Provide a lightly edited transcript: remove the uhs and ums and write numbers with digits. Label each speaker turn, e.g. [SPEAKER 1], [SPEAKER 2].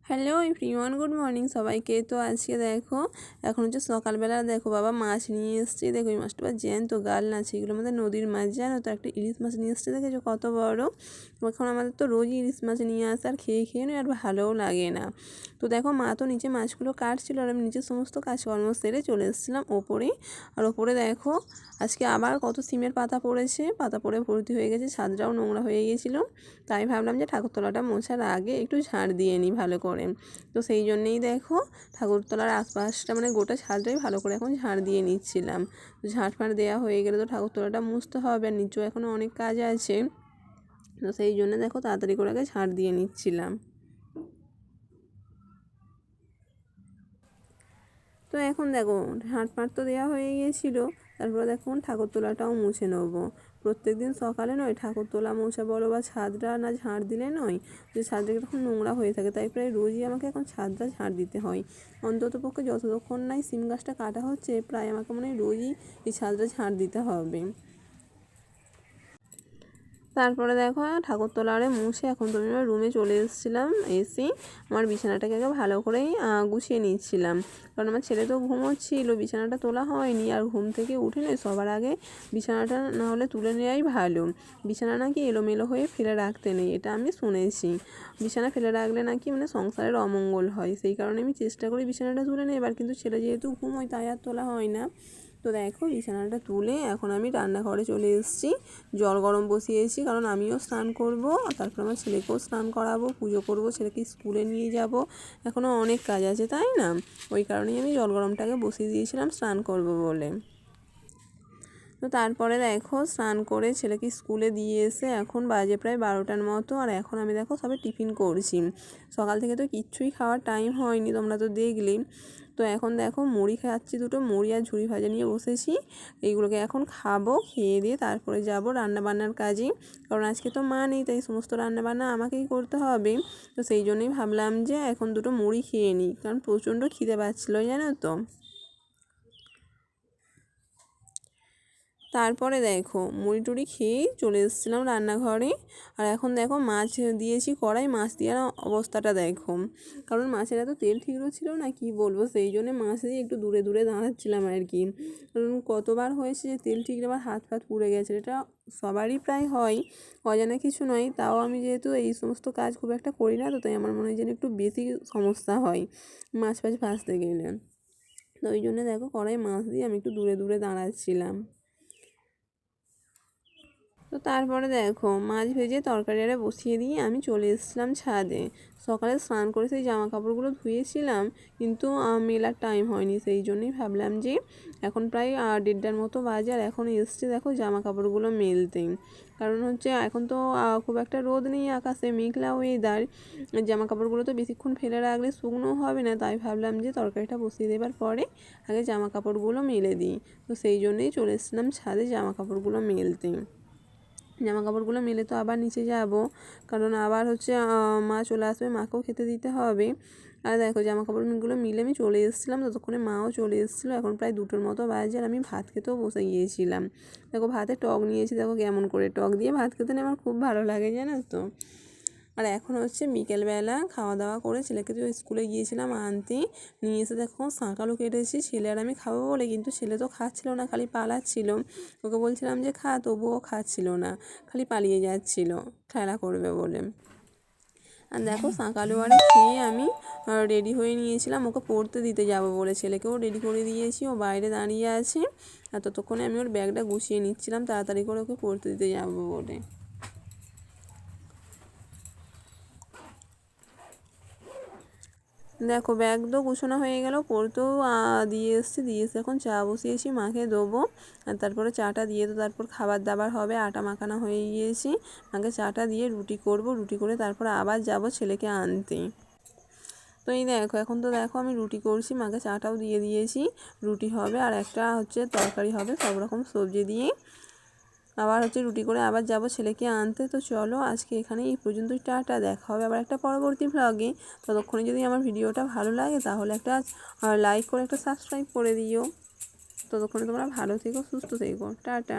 [SPEAKER 1] Hello everyone, good morning সবাইকে। তো আজকে দেখো এখন হচ্ছে সকালবেলা। দেখো বাবা মাছ নিয়ে এসছে। দেখো এই মাছটা জ্যান্ত গাল না, এগুলো আমাদের নদীর মাছ, জানো তো। একটা ইলিশ মাছ নিয়ে এসছে, দেখেছো কত বড়। এখন আমাদের তো রোজই ইলিশ মাছ নিয়ে আসে, আর খেয়ে খেয়ে নয় আর ভালোও লাগে না। তো দেখো মা তো নিচে মাছগুলো কাটছিল, আর আমি নিচে সমস্ত কাজকর্ম সেরে চলে এসেছিলাম ওপরে। আর ওপরে দেখো আজকে আবার কত সিমের পাতা পড়েছে, পাতা পড়ে ভর্তি হয়ে গেছে, ছাদটাও নোংরা হয়ে গিয়েছিলো। তাই ভাবলাম যে ঠাকুরতলাটা মোছার আগে একটু ঝাড় দিয়ে নিই ভালো করে। তো সেই জন্যেই দেখো ঠাকুরতলার আশপাশটা মানে গোটা ছাদটাই ভালো করে এখন ঝাড় দিয়ে নিচ্ছিলাম। তো ঝাড় ফাড় দেওয়া হয়ে গেলে তো ঠাকুরতলাটা মুছতে হবে, আর নিচেও এখনও অনেক কাজ আছে। তো সেই জন্য দেখো তাড়াতাড়ি করে আগে ঝাড় দিয়ে নিচ্ছিলাম। তো এখন দেখো ঝাঁট ফাঁট তো দেওয়া হয়ে গিয়েছিলো। তারপরে দেখুন ঠাকুরতলাটাও মুছে নেবো। প্রত্যেক দিন সকালে নয় ঠাকুরতলা মোছা বলো বা ছাদটা না ঝাড় দিলে নয়, যে ছাদটা তখন নোংরা হয়ে থাকে। তাই প্রায় রোজই আমাকে এখন ছাদটা ঝাড় দিতে হয়। অন্তত পক্ষে যতক্ষণ নাই সিম গাছটা কাটা হচ্ছে, প্রায় আমাকে মনে হয় রোজই এই ছাদটা ঝাড় দিতে হবে। তারপরে দেখো ঠাকুরতলারে মুছে এখন তো আমি রুমে চলে এসেছিলাম। এসে আমার বিছানাটাকে আগে ভালো করেই গুছিয়ে নিচ্ছিলাম, কারণ আমার ছেলে তো ঘুমোচ্ছিল, বিছানাটা তোলা হয়নি। আর ঘুম থেকে উঠে নেই সবার আগে বিছানাটা না হলে তুলে নেওয়াই ভালো। বিছানা নাকি এলোমেলো হয়ে ফেলে রাখতে নেই, এটা আমি শুনেছি। বিছানা ফেলে রাখলে নাকি মানে সংসারের অমঙ্গল হয়, সেই কারণে আমি চেষ্টা করি বিছানাটা তুলে নেবার। কিন্তু ছেলে যেহেতু ঘুমোয় তাই আর তোলা হয় না। তো দেখো বিছানাটা তুলে এখন আমি রান্নাঘরে চলে এসেছি। জল গরম বসিয়েছি, কারণ আমিও স্নান করব, তারপর আমার ছেলেকেও স্নান করাবো, পুজো করব, ছেলেকে স্কুলে নিয়ে যাব। এখনও অনেক কাজ আছে তাই না, ওই কারণেই আমি জল গরমটাকে বসিয়ে দিয়েছিলাম স্নান করব বলে। তো তারপরে দেখো স্নান করে ছেলেকে স্কুলে দিয়ে এসে এখন বাজে প্রায় 12টার মতো। আর এখন আমি দেখো সবে টিফিন করছি। সকাল থেকে তো কিচ্ছুই খাওয়ার টাইম হয়নি, তোমরা তো দেখলেই। তো এখন দেখো মুড়ি খাচ্ছি, দুটো মুড়ি আর ঝুড়ি ভাজা নিয়ে বসেছি। এইগুলোকে এখন খাবো, খেয়ে দিয়ে তারপরে যাব রান্নাবান্নার কাজে। কারণ আজকে তো মা নেই, তাই সমস্ত রান্নাবান্না আমাকেই করতে হবে। তো সেই জন্যই ভাবলাম যে এখন দুটো মুড়ি খেয়ে নিই, কারণ প্রচণ্ড খিদে পাচ্ছিলো জানো তো। তারপরে দেখো মুড়ি টুড়ি খেয়েই চলে এসেছিলাম রান্নাঘরে। আর এখন দেখো মাছ দিয়েছি কড়াই, মাছ দেওয়ার অবস্থাটা দেখো। কারণ মাছের এত তেল ঠিকরো ছিল না, কি বলবো, সেই জন্য মাছ দিয়ে একটু দূরে দূরে দাঁড়াচ্ছিলাম আর কি। কারণ কতবার হয়েছে যে তেল ঠিক আবার হাত ফাত পুড়ে গেছে, এটা সবারই প্রায় হয়, অজানা কিছু নয়। তাও আমি যেহেতু এই সমস্ত কাজ খুব একটা করি না, তো তাই আমার মনে হয় যেন একটু বেশি সমস্যা হয় মাছ ফাছ ভাজতে গেলে। তো ওই জন্য দেখো কড়াই মাছ দিয়ে আমি একটু দূরে দূরে দাঁড়াচ্ছিলাম। তো তারপরে দেখো মাছ ভেজে তরকারি আরে বসিয়ে দিয়ে আমি চলে এসেছিলাম ছাদে। সকালে স্নান করে সেই জামা কাপড়গুলো ধুয়েছিলাম, কিন্তু মেলার টাইম হয়নি, সেই জন্যই ভাবলাম যে এখন প্রায় 1:30টার মতো বাজে, আর এখন এসছে দেখো জামা কাপড়গুলো মেলতে। কারণ হচ্ছে এখন তো খুব একটা রোদ নেই আকাশে, মেঘলা ওয়েদার, জামা কাপড়গুলো তো বেশিক্ষণ ফেলে রাখলে শুকনো হবে না। তাই ভাবলাম যে তরকারিটা বসিয়ে দেবার পরে আগে জামা কাপড়গুলো মেলে দিই। তো সেই জন্যই চলে এসেছিলাম ছাদে জামা কাপড়গুলো মেলতে। জামা কাপড়গুলো মেলে তো আবার নিচে যাব, কারণ আবার হচ্ছে মা চলে আসবে, মাকেও খেতে দিতে হবে। আর দেখো জামা কাপড়গুলো মিলে আমি চলে এসেছিলাম, ততক্ষণে মাও চলে এসেছিলো। এখন প্রায় 2টোর মতো বাজে, আর আমি ভাত খেতেও বসে গিয়েছিলাম। দেখো ভাতে টক নিয়েছি, দেখো কেমন করে টক দিয়ে ভাত খেতে আমার খুব ভালো লাগে জানো তো। আর এখন হচ্ছে বিকেলবেলা খাওয়া দাওয়া করে ছেলেকে তো স্কুলে গিয়েছিলাম আনতে, নিয়ে এসে দেখো শাঁকালু কেটেছি ছেলে আর আমি খাবো বলে, কিন্তু ছেলে তো খাচ্ছিল না, খালি পালাচ্ছিল। ওকে বলছিলাম যে খা, তবুও খাচ্ছিল না, খালি পালিয়ে যাচ্ছিল খেলা করবে বলে। আর দেখো শাঁকালু আরে খেয়ে আমি রেডি হয়ে নিয়েছিলাম ওকে পড়তে দিতে যাব বলে। ছেলেকেও রেডি করে দিয়েছি, ও বাইরে দাঁড়িয়ে আছে। আর ততক্ষণে আমি ওর ব্যাগটা গুছিয়ে নিচ্ছিলাম তাড়াতাড়ি করে ওকে পড়তে দিতে যাব বলে। দেখো ব্যাগ তো গুছানো হয়ে গেল, পড়তেও দিয়ে এসছি, দিয়ে এসে এখন চা বসিয়েছি, মাকে দেবো। আর তারপরে চাটা দিয়ে তো তারপর খাবার দাবার হবে, আটা মাখানো হয়ে গিয়েছি। মাকে চাটা দিয়ে রুটি করব, রুটি করে তারপর আবার যাব ছেলেকে আনতে। তো এই দেখো এখন তো দেখো আমি রুটি করছি, মাকে চাটাও দিয়ে দিয়েছি। রুটি হবে আর একটা হচ্ছে তরকারি হবে, সব রকম সবজি দিয়ে। আবার হচ্ছে রুটি করে আবার যাব ছেলেকে আনতে। তো চলো আজকে এখানে এই পর্যন্তই, টাটা, দেখা হবে আবার একটা পরবর্তী ভ্লগে। ততক্ষণে যদি আমার ভিডিওটা ভালো লাগে তাহলে একটা লাইক করে একটা সাবস্ক্রাইব করে দিও। ততক্ষণে তোমরা ভালো থেকো, সুস্থ থেকো, টাটা।